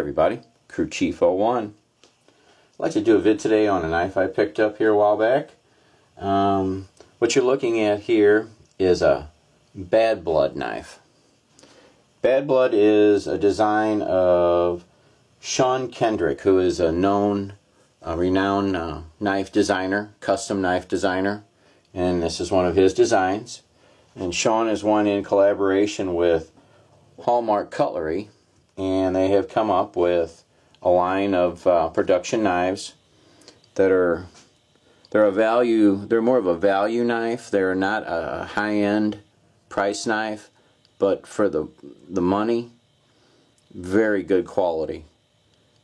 everybody, Crew Chief 01. I'd like to do a vid today on a knife I picked up here a while back. What you're looking at here is a Bad Blood knife. Bad Blood is a design of Sean Kendrick, who is a known, renowned knife designer, custom knife designer, and this is one of his designs. And Sean is one in collaboration with Hallmark Cutlery, and they have come up with a line of production knives that are they're more of a value knife. They're not a high-end price knife, but for the money, very good quality.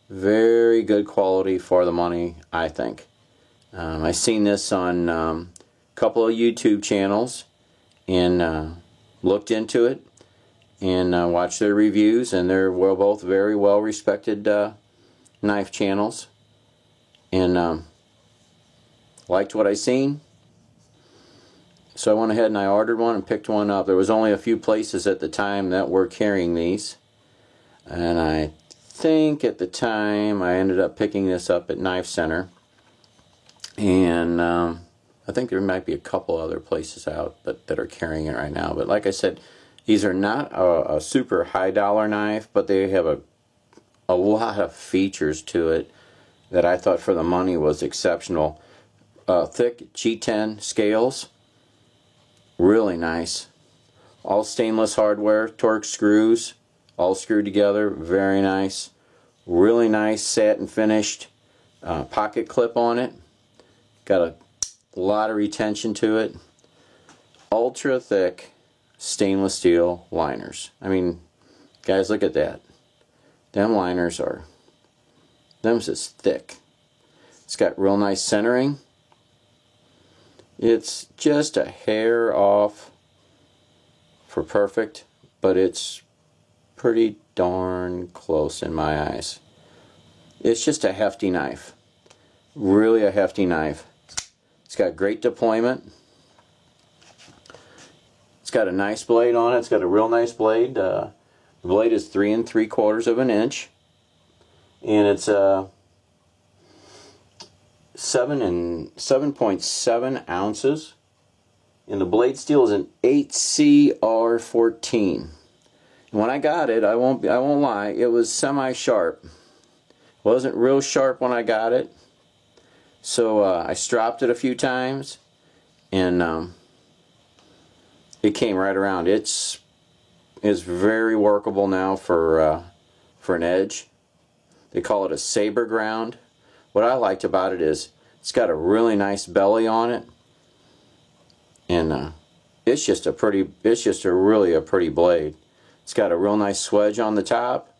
Very good quality for the money, I think. I've seen this on a couple of YouTube channels and looked into it and watched their reviews, and they're both very well respected knife channels, and liked what I seen, so I went ahead and I ordered one and picked one up. There was only a few places at the time that were carrying these, and I think at the time I ended up picking this up at Knife Center, and I think there might be a couple other places out that are carrying it right now. But like I said, these are not a super high dollar knife, but they have a lot of features to it that I thought for the money was exceptional. Thick G10 scales, really nice. All stainless hardware, Torx screws, all screwed together, very nice. Really nice satin finished pocket clip on it. Got a lot of retention to it. Ultra thick stainless steel liners. I mean, guys, look at that. Them liners are, them's is thick. It's got real nice centering. It's just a hair off for perfect, but it's pretty darn close in my eyes. It's just a hefty knife. Really a hefty knife. It's got great deployment. It's got a nice blade on it. It's got a real nice blade. The blade is 3 3/4 inch, and it's 7.7 ounces, and the blade steel is an 8CR14. And when I got it, I won't lie, it was semi-sharp. Wasn't real sharp when I got it, so I stropped it a few times, and it came right around. It's very workable now for an edge. They call it a saber ground. What I liked about it is it's got a really nice belly on it, and it's just a really pretty blade. It's got a real nice swedge on the top.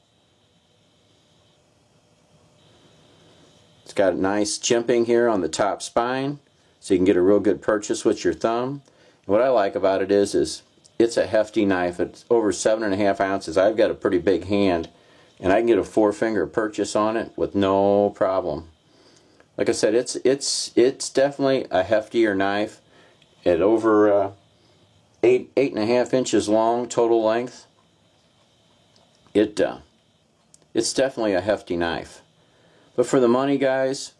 It's got a nice jimping here on the top spine, so you can get a real good purchase with your thumb. And what I like about it is it's a hefty knife. It's over 7.5 ounces. I've got a pretty big hand, and I can get a 4-finger purchase on it with no problem. Like I said, it's definitely a heftier knife at over 8.5 inches long total length. It's definitely a hefty knife. But for the money, guys,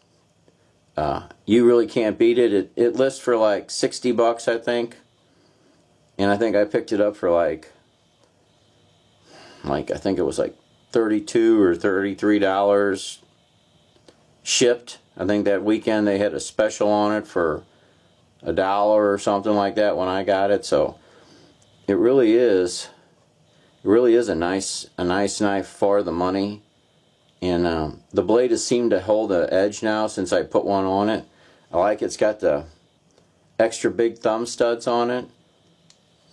you really can't beat it. It lists for like 60 bucks, I think. And I think I picked it up for like I think it was like $32 or $33 shipped. I think that weekend they had a special on it for $1 or something like that when I got it. So it really is a nice knife for the money. And the blade has seemed to hold the edge now since I put one on it. I like it's got the extra big thumb studs on it.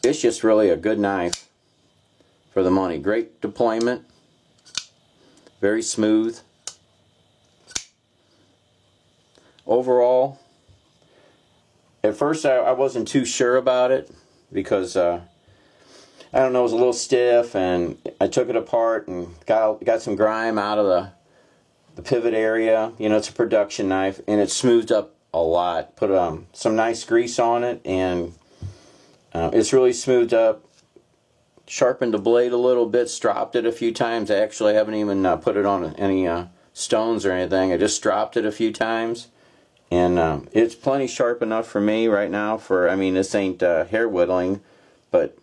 It's just really a good knife for the money. Great deployment. Very smooth. Overall, at first I wasn't too sure about it because I don't know, it was a little stiff, and I took it apart and got some grime out of the pivot area. You know, it's a production knife, and it smoothed up a lot. Put some nice grease on it, and it's really smoothed up. Sharpened the blade a little bit, stropped it a few times. I actually haven't even put it on any stones or anything. I just stropped it a few times. And it's plenty sharp enough for me right now for, I mean, this ain't hair whittling, but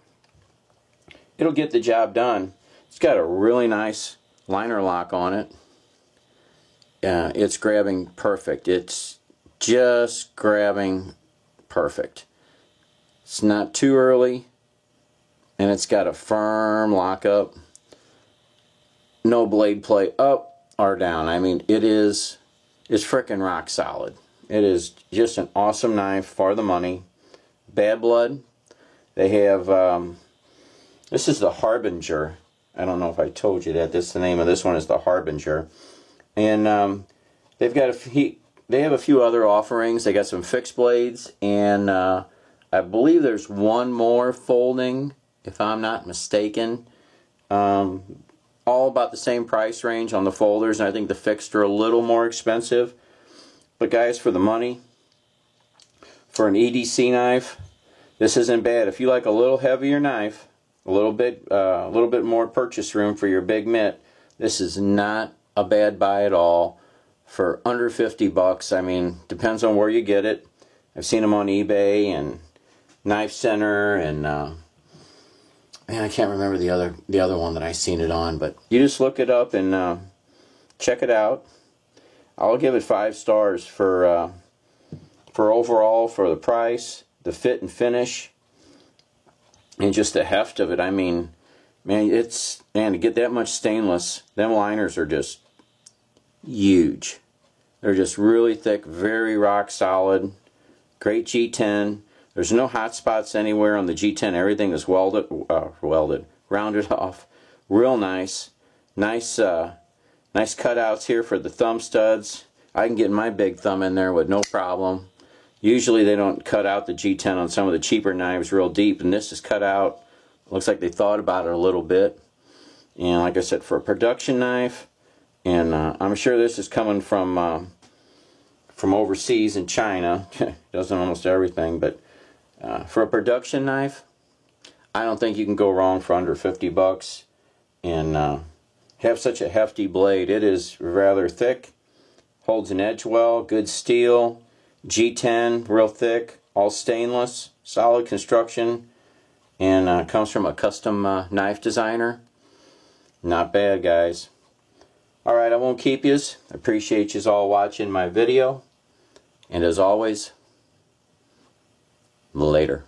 it'll get the job done. It's got a really nice liner lock on it. It's grabbing perfect. It's just grabbing perfect. It's not too early, and it's got a firm lockup. No blade play up or down. I mean, it's frickin' rock solid. It is just an awesome knife for the money. Bad Blood. They have, this is the Harbinger. I don't know if I told you that. The name of this one is the Harbinger. And they've got they have a few other offerings. They got some fixed blades, and I believe there's one more folding, if I'm not mistaken. All about the same price range on the folders, and I think the fixed are a little more expensive. But guys, for the money, for an EDC knife, this isn't bad. If you like a little heavier knife, a little bit more purchase room for your big mitt, this is not a bad buy at all for under 50 bucks. I mean, depends on where you get it. I've seen them on eBay and Knife Center, and man, I can't remember the other one that I seen it on, but you just look it up and check it out. I'll give it 5 stars for overall, for the price, the fit and finish, and just the heft of it. I mean, man, to get that much stainless, them liners are just huge. They're just really thick, very rock solid. Great G10. There's no hot spots anywhere on the G10. Everything is rounded off. Real nice. Nice cutouts here for the thumb studs. I can get my big thumb in there with no problem. Usually they don't cut out the G10 on some of the cheaper knives real deep, and this is cut out. Looks like they thought about it a little bit. And like I said, for a production knife, and I'm sure this is coming from overseas in China. Does almost everything, but for a production knife, I don't think you can go wrong for under 50 bucks. And have such a hefty blade. It is rather thick, holds an edge well, good steel, G10, real thick, all stainless, solid construction, and comes from a custom knife designer. Not bad, guys. Alright, I won't keep yous. I appreciate yous all watching my video, and as always, later.